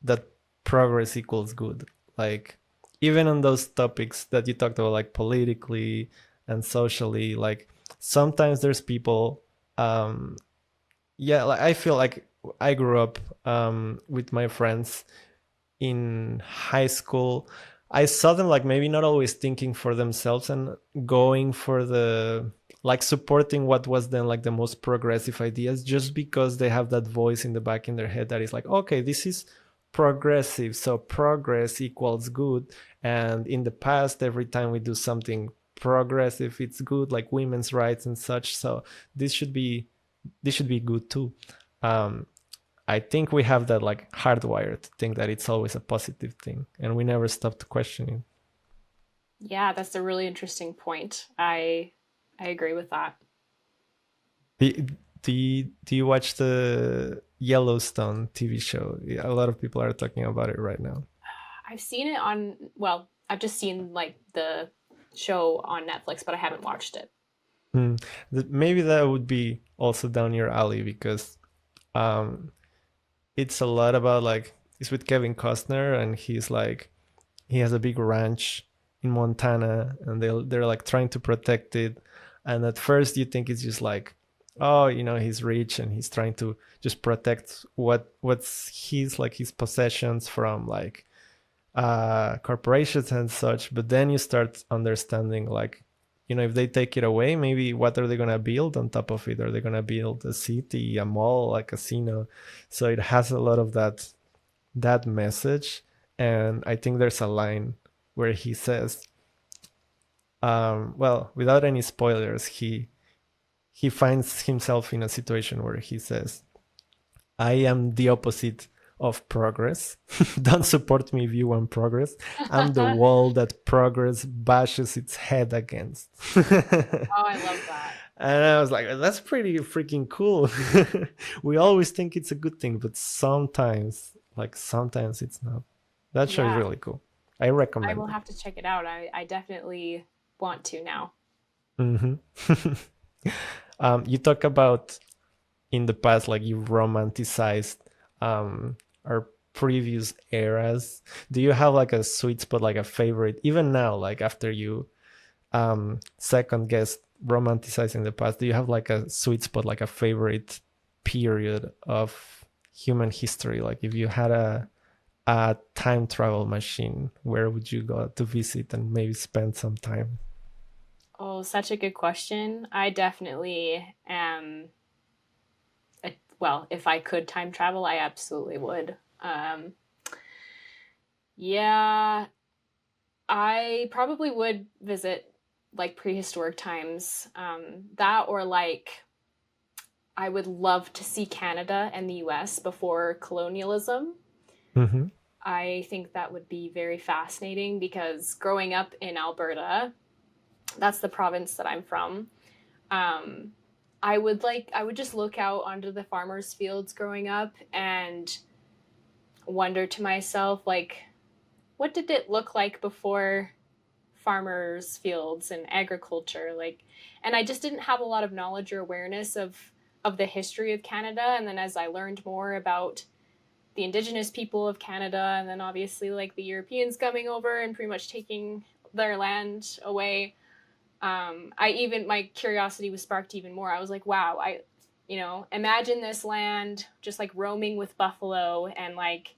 S3: that progress equals good. Like even on those topics that you talked about, like politically and socially, like sometimes there's people yeah, like I feel like I grew up with my friends in high school. I saw them like maybe not always thinking for themselves and going for the like supporting what was then like the most progressive ideas just because they have that voice in the back in their head that is like, okay, this is progressive, so progress equals good. And in the past, every time we do something progressive, it's good, like women's rights and such. So this should be this should be good too. Um, I think we have that like hardwired to think that it's always a positive thing, and we never stop to question it.
S1: Yeah, that's a really interesting point. I agree with that.
S3: Do, do you watch the Yellowstone TV show? Yeah, a lot of people are talking about it right now.
S1: I've seen it on, well, I've just seen like the show on Netflix, but I haven't watched it.
S3: Hmm. Maybe that would be also down your alley because um, it's a lot about like it's with Kevin Costner and he's like he has a big ranch in Montana and they're like trying to protect it. And at first you think it's just like, oh, you know, he's rich and he's trying to just protect what's his like his possessions from like corporations and such. But then you start understanding like, you know, if they take it away, maybe what are they gonna build on top of it? Are they gonna build a city, a mall, a casino? So it has a lot of that message. And I think there's a line where he says, well, without any spoilers, he finds himself in a situation where he says, I am the opposite of progress. Don't support me if you want progress. I'm the
S1: Oh,
S3: wall that progress bashes its head against.
S1: I love that.
S3: And I was like, that's pretty freaking cool. We always think it's a good thing, but sometimes, like sometimes it's not. That show is
S1: Yeah,
S3: really cool. I
S1: I
S3: recommend
S1: will
S3: it.
S1: have to check it out. I definitely want to now.
S3: Hmm. You talk about in the past, like you romanticized our previous eras. Do you have like a sweet spot, like a favorite, even now, like after you second guess romanticizing the past? Do you have like a sweet spot, like a favorite period of human history? Like if you had a time travel machine, where would you go to visit and maybe spend some time?
S1: Oh, such a good question. I definitely am. Well, if I could time travel, I absolutely would. Um, yeah, I probably would visit like prehistoric times. That or like I would love to see Canada and the US before colonialism.
S3: Mm-hmm.
S1: I think that would be very fascinating because growing up in Alberta, that's the province that I'm from. Um, I would just look out onto the farmers' fields growing up and wonder to myself like what did it look like before farmers' fields and agriculture like, and I just didn't have a lot of knowledge or awareness of the history of Canada. And then as I learned more about the indigenous people of Canada, and then obviously like the Europeans coming over and pretty much taking their land away, I even my curiosity was sparked even more. I was like, wow, imagine this land just like roaming with buffalo and like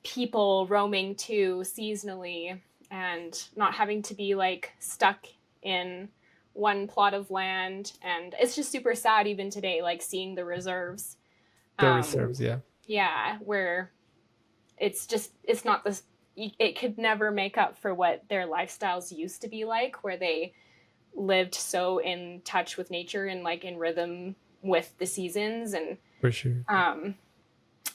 S1: people roaming too seasonally and not having to be like stuck in one plot of land. And it's just super sad even today, like seeing the reserves.
S3: The
S1: Um,
S3: reserves, yeah.
S1: yeah, where it's not this, it could never make up for what their lifestyles used to be like, where they lived so in touch with nature and like in rhythm with the seasons. And
S3: For sure.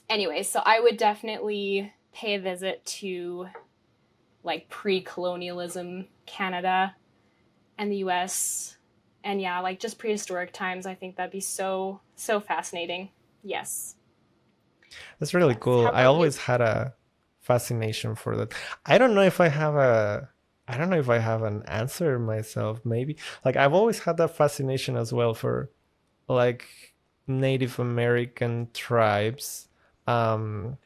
S1: anyway, so I would definitely pay a visit to like pre-colonialism Canada and the US. And yeah, like just prehistoric times. I think that'd be so fascinating. Yes.
S3: That's really
S1: Yes.
S3: cool.
S1: How
S3: I
S1: about you?
S3: always had a fascination for that. I don't know if I have a I don't know if I have an answer myself, maybe. Like I've always had that fascination as well for like Native American tribes. Um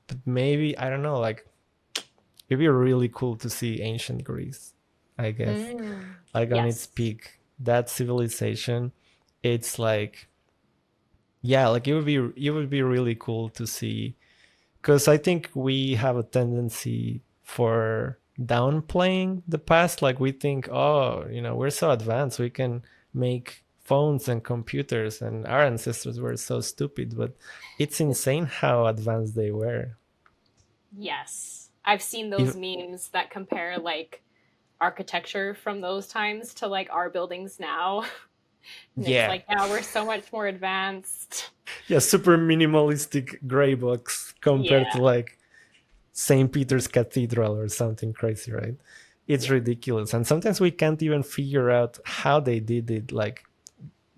S3: but maybe I don't know, like it'd be really cool to see ancient Greece, I guess.
S1: Mm.
S3: Like on its
S1: Yes.
S3: peak. That civilization, it's like yeah, like it would be really cool to see because I think we have a tendency for downplaying the past. Like we think, oh, we're so advanced, we can make phones and computers, and our ancestors were so stupid. But it's insane how advanced they were.
S1: Yes. I've seen those
S3: If,
S1: memes that compare like architecture from those times to like our buildings now. And it's
S3: yeah,
S1: like, yeah, we're so much more advanced.
S3: yeah, super minimalistic gray box compared to
S1: Yeah.
S3: like St. Peter's Cathedral or something crazy, right? It's
S1: Yeah.
S3: ridiculous. And sometimes we can't even figure out how they did it. Like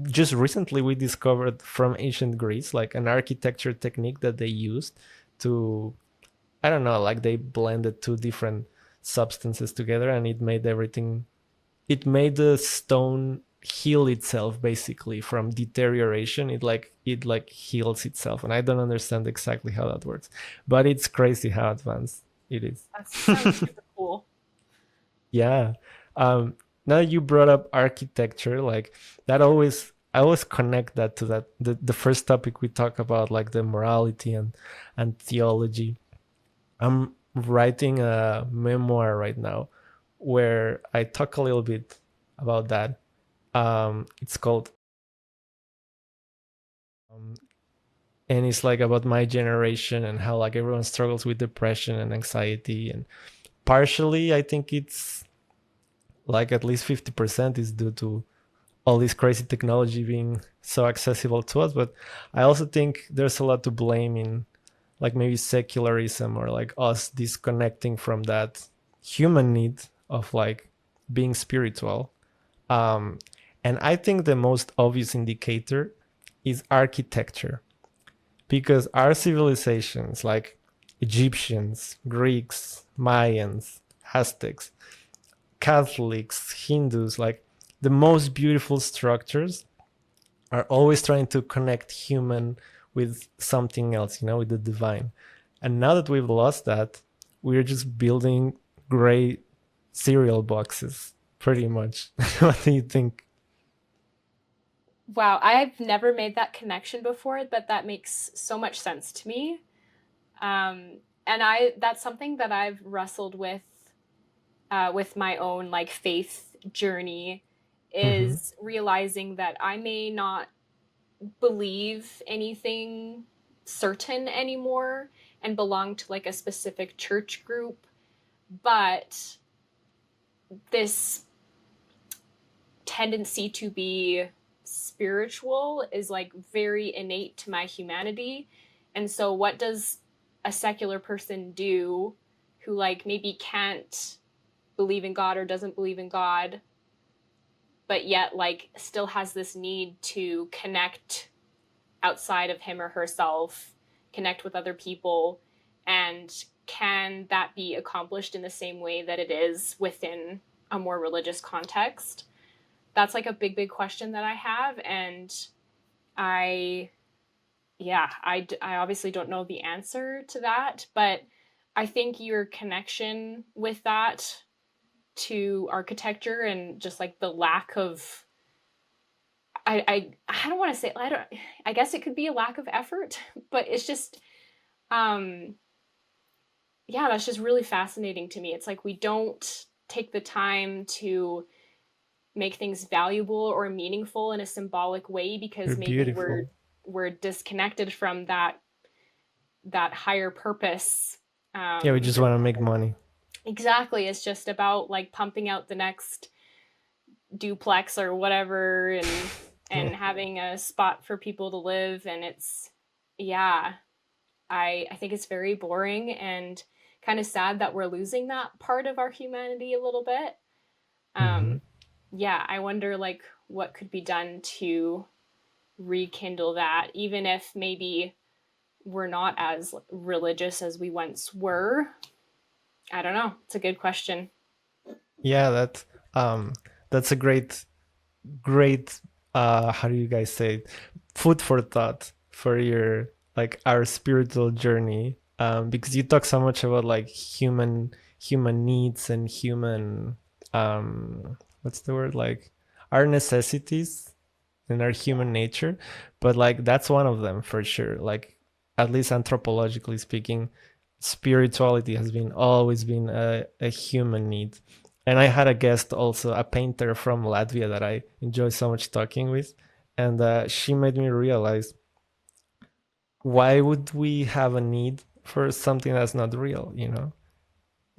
S3: just recently we discovered from ancient Greece like an architecture technique that they used to, I don't know, like they blended two different substances together and it made the stone heal itself basically from deterioration. It like heals itself, and I don't understand exactly how that works, but it's crazy how advanced it is.
S1: That sounds super cool.
S3: Yeah. Now you brought up architecture, like that always I always connect that to the first topic we talk about, like the morality and theology. I'm writing a memoir right now where I talk a little bit about that. It's called um, and it's like about my generation and how like everyone struggles with depression and anxiety, and partially I think it's like at least 50% is due to all this crazy technology being so accessible to us. But I also think there's a lot to blame in like maybe secularism or like us disconnecting from that human need of like being spiritual. um and I think the most obvious indicator is architecture, because our civilizations like Egyptians, Greeks, Mayans, Aztecs, Catholics, Hindus, like the most beautiful structures are always trying to connect human with something else, with the divine. And now that we've lost that, we're just building gray cereal boxes, pretty much. What do you think?
S1: Wow, I've never made that connection before, but that makes so much sense to me. And I that's something that I've wrestled with my own like faith journey,
S3: Mm-hmm.
S1: is realizing that I may not believe anything certain anymore and belong to like a specific church group, but this tendency to be spiritual is like very innate to my humanity. And so what does a secular person do who like maybe can't believe in God or doesn't believe in God, but yet like still has this need to connect outside of him or herself, connect with other people, and can that be accomplished in the same way that it is within a more religious context? That's like a big question that I have, and I I obviously don't know the answer to that, but I think your connection with that to architecture and just like the lack of I don't want to say I guess it could be a lack of effort, but it's just um yeah, that's just really fascinating to me. It's like we don't take the time to make things valuable or meaningful in a symbolic way
S3: You're
S1: because maybe
S3: beautiful.
S1: we're disconnected from that higher purpose.
S3: Yeah, we just want to make money.
S1: Exactly, it's just about like pumping out the next duplex or whatever,
S3: Yeah.
S1: and having a spot for people to live, and it's yeah, I think it's very boring and kind of sad that we're losing that part of our humanity a little bit.
S3: Hmm.
S1: um yeah, I wonder like what could be done to rekindle that, even if maybe we're not as religious as we once were. I don't know, it's a good question.
S3: Yeah, um that's a great how do you guys say it? Food for thought for your like our spiritual journey, because you talk so much about like human needs and human what's the word, like our necessities and our human nature, but like that's one of them for sure. Like at least anthropologically speaking, spirituality has been always been a human need. And I had a guest also, a painter from Latvia that I enjoy so much talking with, and she made me realize, why would we have a need for something that's not real, you know?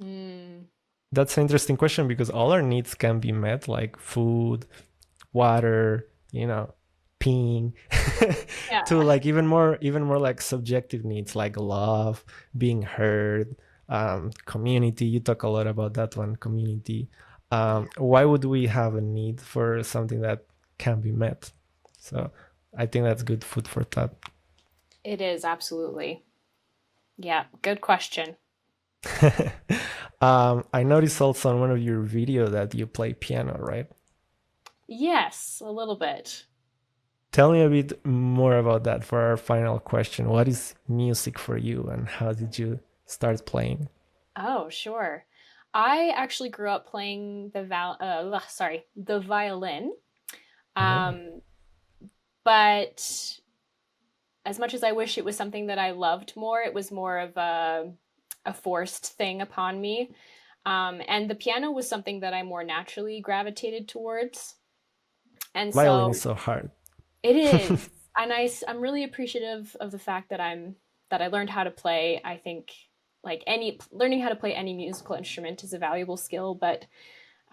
S1: Mm.
S3: That's an interesting question because all our needs can be met, like food, water, you know, peeing, to
S1: Yeah.
S3: like even more like subjective needs like love, being heard, community. You talk a lot about that one, community. Why would we have a need for something that can be met? So I think that's good food for thought.
S1: It is absolutely. Yeah, good question.
S3: I noticed also on one of your video that you play piano, right?
S1: Yes, a little bit.
S3: Tell me a bit more about that for our final question. What is music for you and how did you start playing?
S1: Oh, sure. I actually grew up playing the violin.
S3: Oh,
S1: Um, but as much as I wish it was something that I loved more, it was more of a forced thing upon me. And the piano was something that I more naturally gravitated towards. And
S3: violin is
S1: so
S3: so hard.
S1: it is. And I'm really appreciative of the fact that I learned how to play. I think like any learning how to play any musical instrument is a valuable skill, but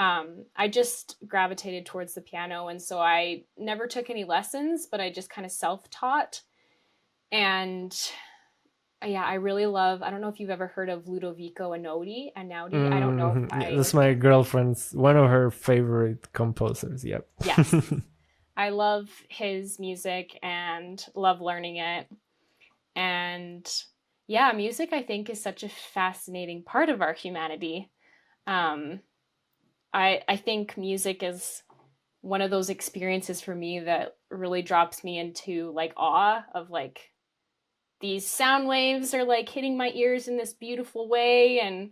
S1: I just gravitated towards the piano, and so I never took any lessons, but I just kind of self-taught. And yeah, I really love. I don't know if you've ever heard of Ludovico Einaudi. I don't know if
S3: Yeah,
S1: I.
S3: that's my girlfriend's one of her favorite composers. Yep.
S1: Yes, I love his music and love learning it. And yeah, music I think is such a fascinating part of our humanity. Um, I think music is one of those experiences for me that really drops me into like awe of like these sound waves are like hitting my ears in this beautiful way, and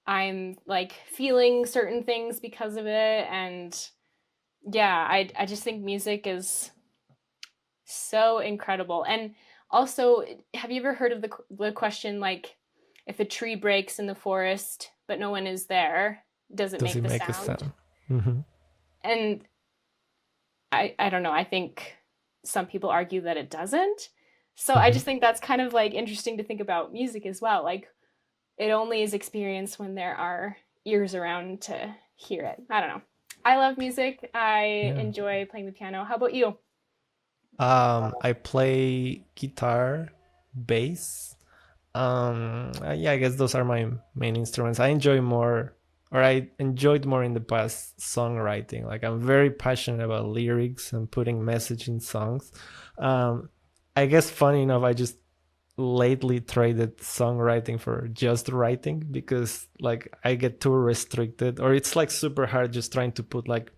S1: I'm like feeling certain things because of it. And yeah, I just think music is so incredible. And also, have you ever heard of the question like, if a tree breaks in the forest but no one is there, does it
S3: Does
S1: make
S3: it
S1: the
S3: make a
S1: sound?
S3: sound? Hmm.
S1: And I don't know. I think some people argue that it doesn't, So I just think that's kind of like interesting to think about music as well. Like it only is experienced when there are ears around to hear it. I don't know. I love music. I
S3: Yeah.
S1: enjoy playing the piano. How about you?
S3: I play guitar, bass. Yeah, I guess those are my main instruments. I enjoy more, or I enjoyed more in the past songwriting. Like I'm very passionate about lyrics and putting message in songs. Um, I guess funny enough, I just lately traded songwriting for just writing because like I get too restricted, or it's like super hard just trying to put like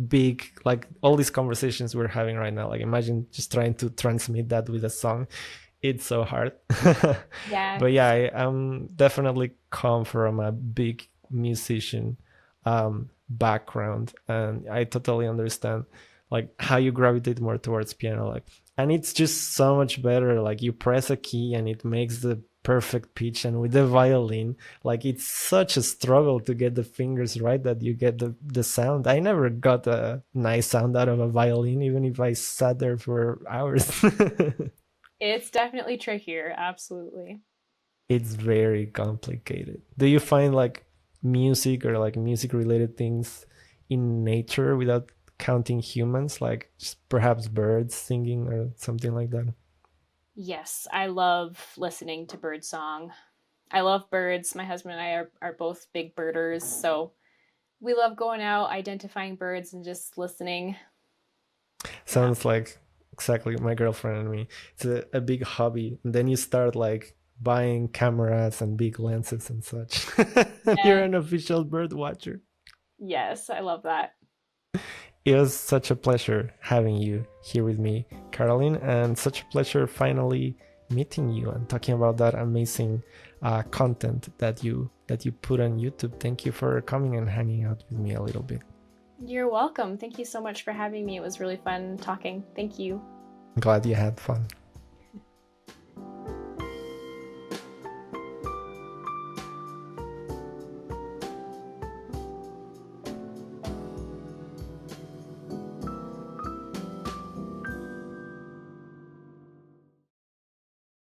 S3: big, like all these conversations we're having right now. Like imagine just trying to transmit that with a song. It's so hard.
S1: Yeah.
S3: But yeah, I'm definitely come from a big musician background, and I totally understand like how you gravitate more towards piano. Like, and it's just so much better. Like you press a key and it makes the perfect pitch, and with the violin, like it's such a struggle to get the fingers right that you get the sound. I never got a nice sound out of a violin, even if I sat there for hours.
S1: It's definitely trickier. Absolutely.
S3: It's very complicated. Do you find like music or like music related things in nature without counting humans, like just perhaps birds singing or something like that?
S1: Yes, I love listening to bird song. I love birds. My husband and I are both big birders, so we love going out, identifying birds, and just listening. Yeah.
S3: Sounds like exactly my girlfriend and me. It's a big hobby. And then you start like buying cameras and big lenses and such. You're
S1: Yeah.
S3: an official bird watcher.
S1: Yes, I love that.
S3: It was such a pleasure having you here with me, Karalynn, and such a pleasure finally meeting you and talking about that amazing content that you put on YouTube. Thank you for coming and hanging out with me a little bit.
S1: You're welcome. Thank you so much for having me. It was really fun talking. Thank you.
S3: I'm glad you had fun.